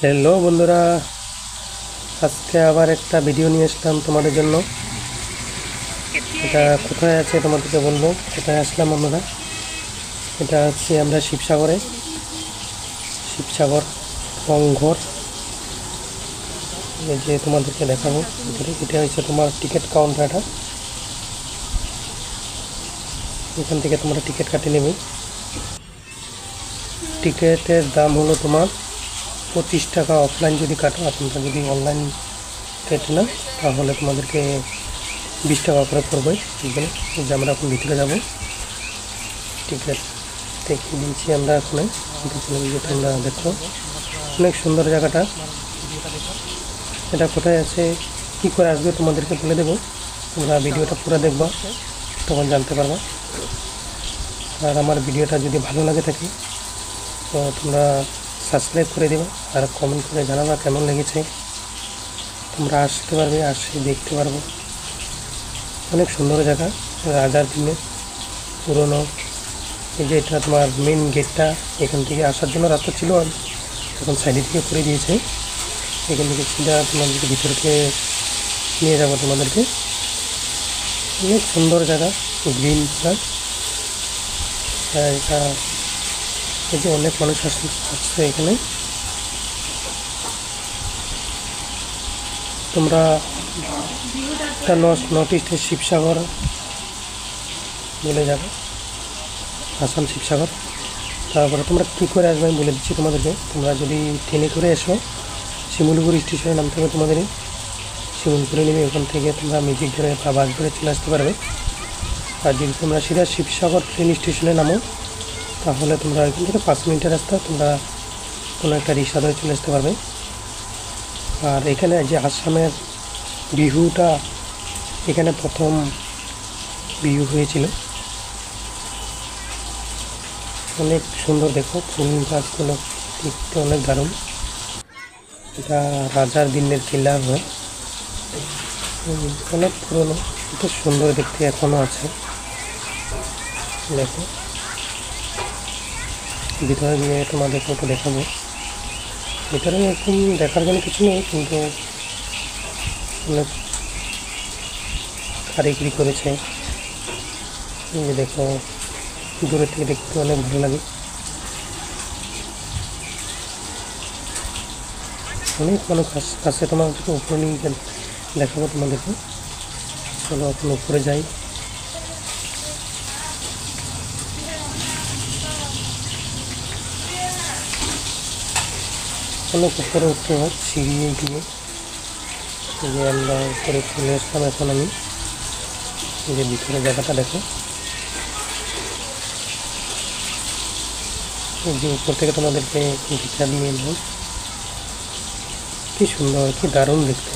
Hello বন্ধুরা, আজকে আবার একটা ভিডিও নিয়ে আসলাম তোমাদের জন্য। এটা কোথায় আছে তোমাদেরকে বলবো। কোথায় আসলাম আমরা, এটা হচ্ছে আমরা শিবসাগর রংঘর। এই যে তোমাদেরকে দেখাবো ভিতরে, এটা হচ্ছে তোমার টিকিট কাউন্টারটা। এখান থেকে তোমরা টিকিট কাটে নেবে। টিকিটের দাম হলো তোমার 25 টাকা অফলাইন যদি কাটো, আর তোমরা যদি অনলাইন কেটে না তাহলে তোমাদেরকে 20 টাকা করে পড়বে। এখানে যে আমরা এখন ভিতরে যাবো, টিকিট দেখে দিয়েছি আমরা এখন। তোমরা দেখো, অনেক সুন্দর জায়গাটা। এটা কোথায় আছে, কী করে আসবে তোমাদেরকে বলে দেবো। তোমরা ভিডিওটা পুরো দেখবা, তখন জানতে পারবা। আর আমার ভিডিওটা যদি ভালো লাগে থাকে তো তোমরা সাবস্ক্রাইব করে দেবা, আর কমেন্ট করে জানাবা কেমন লেগেছে। তোমরা আসতে পারবে, আসে দেখতে পারবো। অনেক সুন্দর জায়গা, রাজার দিনে পুরনো। এই যে এটা তোমার মেন গেটটা, এখান থেকে আসার জন্য রাস্তা ছিল, এখন সাইডে থেকে করে দিয়েছে। এখান থেকে সিধা তোমাদেরকে ভিতরকে নিয়ে যাবো তোমাদেরকে। অনেক সুন্দর জায়গা, গ্রিন পার্ক। এটা এই যে অনেক মানুষ আসছে এখানে। তোমরা এটা নর্থ ইস্টের শিবসাগর বলে যাবে, আসাম শিবসাগর। তারপরে তোমরা কী করে আসবে আমি বলে দিচ্ছি তোমাদেরকে। তোমরা যদি ট্রেনে করে এসো, শিমুলপুর স্টেশনে নামতে হবে তোমাদের। শিমুলপুরে নেমে ওখান থেকে তোমরা ম্যাজিক ধরে বা বাস ধরে চলে আসতে পারবে। আর যদি তোমরা সিধা শিবসাগর ট্রেন স্টেশনে নামো তাহলে তোমরা এখান থেকে 5 মিনিটের রাস্তা, তোমরা কোনো একটা রিক্সা ধরে চলে আসতে পারবে। আর এখানে যে আসামের বিহুটা, এখানে প্রথম বিহু হয়েছিল। অনেক সুন্দর, দেখো ফুল গাছগুলো দেখতে অনেক দারুণ। এটা রাজার দিনের কিলা হয়, অনেক পুরনো, খুব সুন্দর দেখতে এখনও আছে। দেখো ভিতরে গিয়ে তোমাদের ফটো দেখাবো। ভিতরে এরকম দেখার জন্য কিছু নেই, কিন্তু অনেক কারিগরি করেছে। এই যে দেখো, দূরের থেকে দেখতে অনেক ভালো লাগে। অনেক মানুষ কাছে তোমাদেরকে উপরে নিয়ে দেখাবো তোমাদেরকে। চলো এখন উপরে যাই। অনেক উপরে উঠতে হয় সিঁড়ি দিয়ে। এই যে আমরা উপরে চলে আসলাম এখন আমি। এই যে ভিতরে জায়গাটা দেখো, এই যে উপর থেকে তোমাদেরকে ভিতরে দিয়ে এলাম। কি সুন্দর, কি দারুণ দেখতে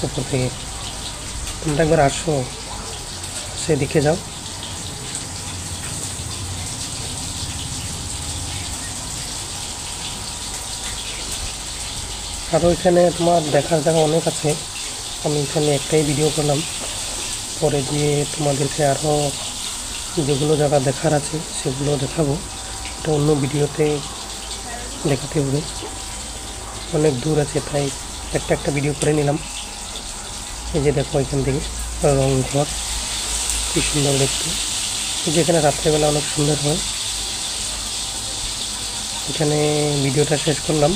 উপর থেকে। তোমরা একবার আসো, সে দেখে যাও। আরও এখানে তোমার দেখার জায়গা অনেক আছে। আমি এখানে একটাই ভিডিও করলাম, পরে গিয়ে তোমাদেরকে আরও যেগুলো জায়গা দেখার আছে সেগুলো দেখাবো। এটা অন্য ভিডিওতে দেখাতে হবে, অনেক দূর আছে, তাই একটা ভিডিও করে নিলাম। এই যে দেখো এখান থেকে রংঘর, কি সুন্দর দেখতে। এই যে এখানে রাত্রেবেলা অনেক সুন্দর হয়। এখানে ভিডিওটা শেষ করলাম।